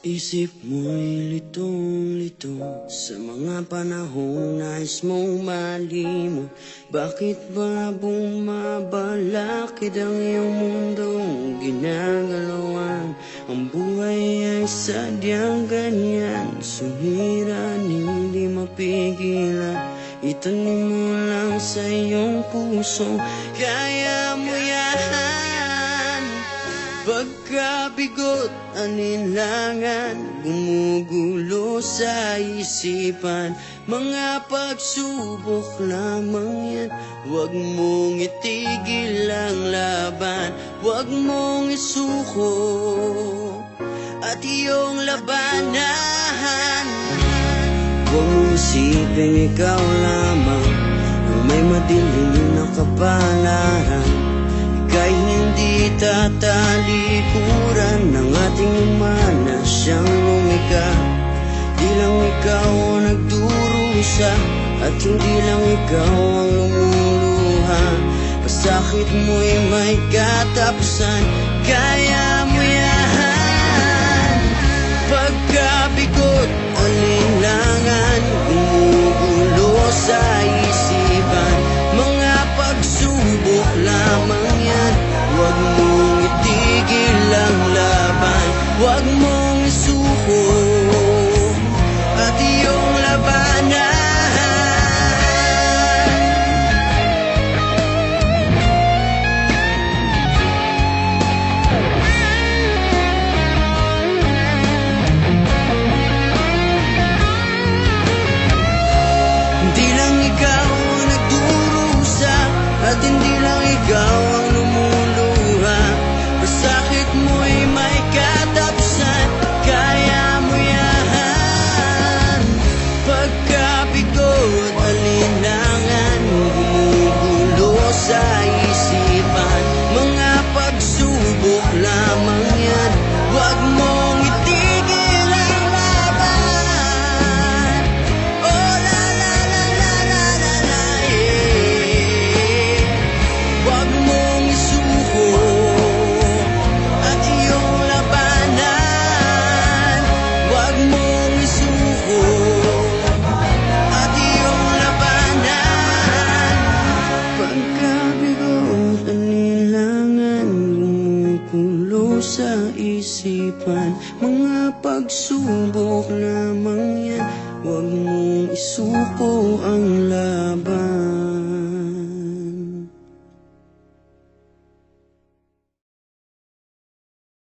Isip mo'y litong-lito sa mga panahong nais mong malimot. Bakit ba bumabalakid ang iyong mundong ginagalawan? Ang buhay ay sadyang ganyan, sumiran, hindi mapigilan. Itanim mo lang sa iyong puso, kaya mo yan. Pagkabigot, aninlangan, gumugulo sa isipan. Mga pagsubok lamang yan, huwag mong itigil ang laban. Huwag mong isuko at iyong labanan. Huwag mong isipin ikaw lamang ang may madilim na kapalaran. Ika'y hindi tatalikuran ng ating umana siyang lumika. Di lang ikaw ang nagdurusa at hindi lang ikaw ang lumuluha. Pasakit mo'y may katapusan, kaya mo yan. Pagkabigot, alinlangan, gumugulo sa isipan. Mga pagsubok lamang yan, huwag mong itigil ang laban. Huwag mong isuko at iyong labanan. Hindi lang ikaw ang nagdurusa at hindi lang ikaw ang lumuluha. Pasakit mo'y may katapusan, kaya mo yan. Pagkabigot, alinlangan, gumugulo sa isipan. Mga pagsubok lamang yan, huwag mong itigil ang laban. Oh la la la la la la la, yeah. Huwag mong isuko at iyong labanan. Huwag mong isuko at iyong labanan. Pagkabigot, alinlangan, gumugulo sa isipan. Mga pagsubok lamang yan, huwag mong isuko ang laban.